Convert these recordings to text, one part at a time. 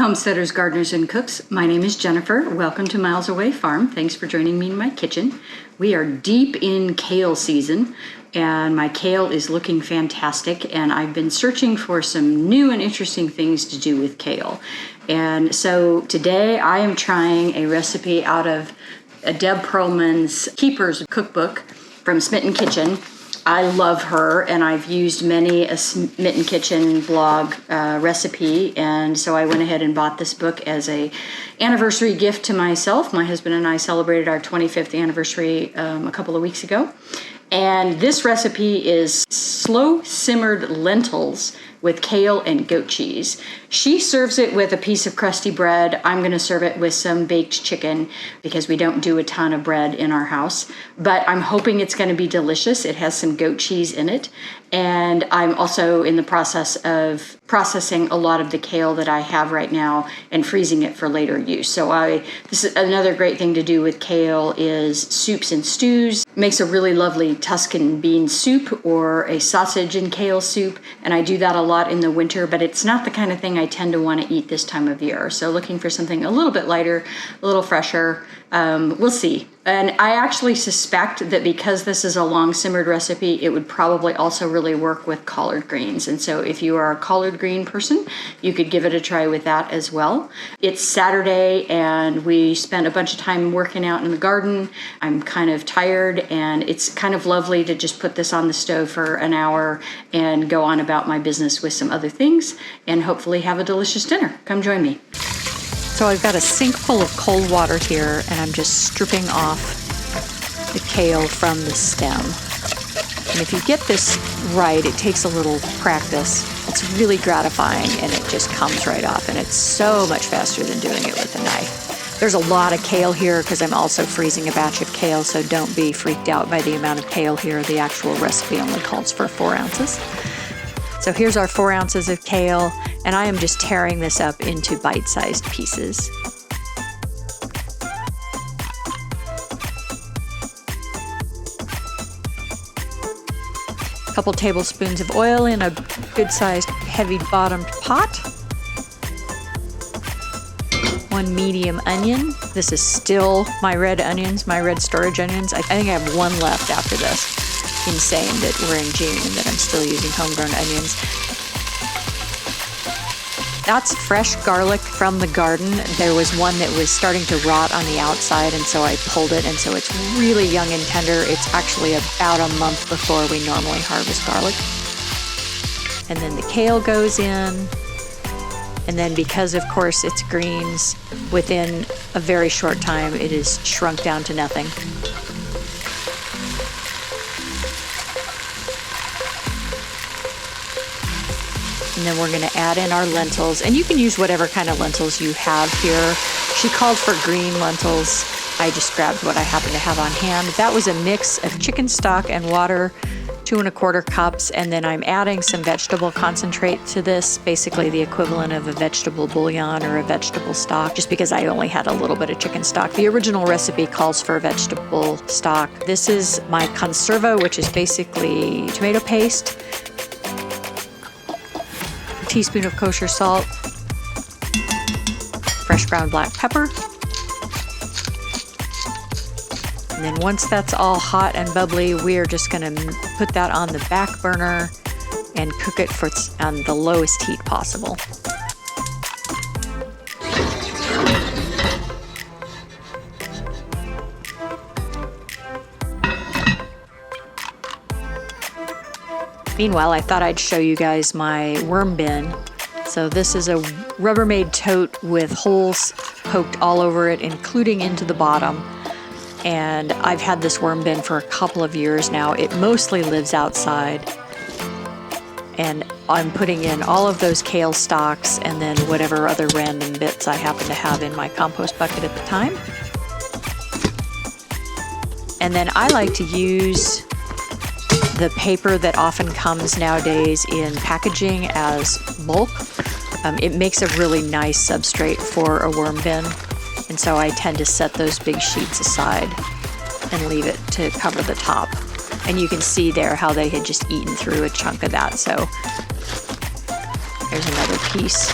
homesteaders, gardeners, and cooks. My name is Jennifer. Welcome to Miles Away Farm. Thanks for joining me in my kitchen. We are deep in kale season, and my kale is looking fantastic, and I've been searching for some new and interesting things to do with kale. And so today I am trying a recipe out of Deb Perelman's Keeper's cookbook from Smitten Kitchen. I love her, and I've used many a Smitten Kitchen blog recipe, and so I went ahead and bought this book as a anniversary gift to myself. My husband and I celebrated our 25th anniversary a couple of weeks ago, and this recipe is slow-simmered lentils with kale and goat cheese. She serves it with a piece of crusty bread. I'm going to serve it with some baked chicken because we don't do a ton of bread in our house, but I'm hoping it's going to be delicious. It has some goat cheese in it, and I'm also in the process of processing a lot of the kale that I have right now and freezing it for later use. So this is another great thing to do with kale is soups and stews. Makes a really lovely Tuscan bean soup or a sausage and kale soup, and I do that a lot in the winter, but it's not the kind of thing I tend to want to eat this time of year. So looking for something a little bit lighter, a little fresher. We'll see. And I actually suspect that because this is a long simmered recipe, it would probably also really work with collard greens. And so if you are a collard green person, you could give it a try with that as well. It's Saturday and we spent a bunch of time working out in the garden. I'm kind of tired, and it's kind of lovely to just put this on the stove for an hour and go on about my business with some other things and hopefully have a delicious dinner. Come join me. So I've got a sink full of cold water here, and I'm just stripping off the kale from the stem. And if you get this right, it takes a little practice. It's really gratifying, and it just comes right off, and it's so much faster than doing it with a knife. There's a lot of kale here because I'm also freezing a batch of kale, so don't be freaked out by the amount of kale here. The actual recipe only calls for 4 ounces. So here's our 4 ounces of kale, and I am just tearing this up into bite-sized pieces. A couple tablespoons of oil in a good-sized, heavy-bottomed pot. 1 medium onion. This is still my red onions, my red storage onions. I think I have 1 left after this. Insane that we're in June and that I'm still using homegrown onions. That's fresh garlic from the garden. There was one that was starting to rot on the outside, and so I pulled it, and so it's really young and tender. It's actually about a month before we normally harvest garlic. And then the kale goes in, and then because of course it's greens, within a very short time it is shrunk down to nothing. And then we're going to add in our lentils, and you can use whatever kind of lentils you have here. She called for green lentils. I just grabbed what I happen to have on hand. That was a mix of chicken stock and water, 2 1/4 cups, and then I'm adding some vegetable concentrate to this, basically the equivalent of a vegetable bouillon or a vegetable stock, just because I only had a little bit of chicken stock. The original recipe calls for vegetable stock. This is my conserva, which is basically tomato paste, teaspoon of kosher salt, fresh ground black pepper. And then once that's all hot and bubbly, we are just going to put that on the back burner and cook it on the lowest heat possible. Meanwhile, I thought I'd show you guys my worm bin. So this is a Rubbermaid tote with holes poked all over it, including into the bottom. And I've had this worm bin for a couple of years now. It mostly lives outside. And I'm putting in all of those kale stalks and then whatever other random bits I happen to have in my compost bucket at the time. And then I like to use the paper that often comes nowadays in packaging as bulk. It makes a really nice substrate for a worm bin, and so I tend to set those big sheets aside and leave it to cover the top. And you can see there how they had just eaten through a chunk of that, so there's another piece.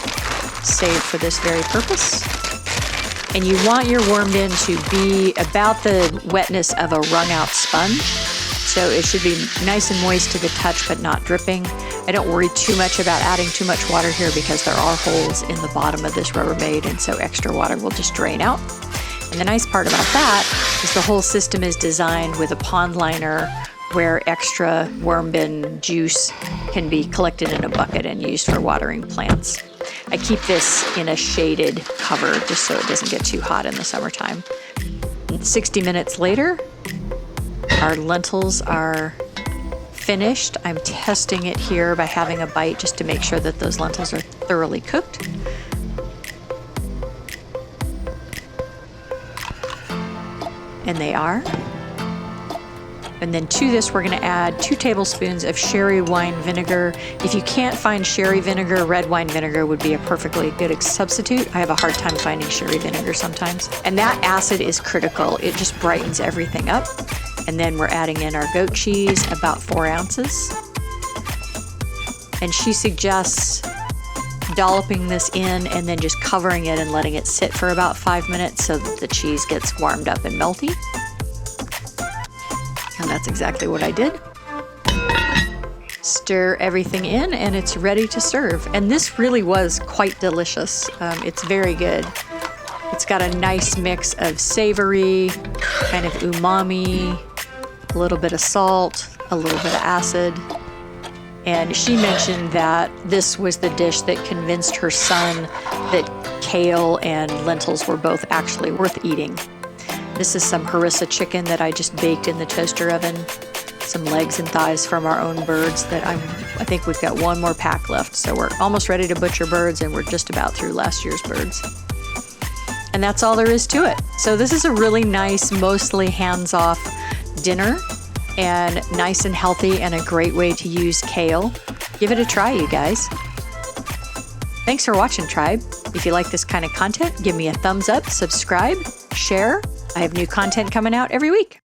saved for this very purpose. And you want your warm bin to be about the wetness of a wrung out sponge. So it should be nice and moist to the touch, but not dripping. I don't worry too much about adding too much water here because there are holes in the bottom of this Rubbermaid, and so extra water will just drain out. And the nice part about that is the whole system is designed with a pond liner where extra worm bin juice can be collected in a bucket and used for watering plants. I keep this in a shaded cover just so it doesn't get too hot in the summertime. And 60 minutes later, our lentils are finished. I'm testing it here by having a bite just to make sure that those lentils are thoroughly cooked. And they are. And then to this, we're going to add 2 tablespoons of sherry wine vinegar. If you can't find sherry vinegar, red wine vinegar would be a perfectly good substitute. I have a hard time finding sherry vinegar sometimes. And that acid is critical. It just brightens everything up. And then we're adding in our goat cheese, about 4 ounces. And she suggests dolloping this in and then just covering it and letting it sit for about 5 minutes so that the cheese gets warmed up and melty. And that's exactly what I did. Stir everything in and it's ready to serve. And this really was quite delicious. It's very good. It's got a nice mix of savory, kind of umami, a little bit of salt, a little bit of acid. And she mentioned that this was the dish that convinced her son that kale and lentils were both actually worth eating. This is some harissa chicken that I just baked in the toaster oven. Some legs and thighs from our own birds that I think we've got 1 more pack left. So we're almost ready to butcher birds and we're just about through last year's birds. And that's all there is to it. So this is a really nice, mostly hands-off dinner and nice and healthy and a great way to use kale. Give it a try, you guys. Thanks for watching, Tribe. If you like this kind of content, give me a thumbs up, subscribe, share. I have new content coming out every week.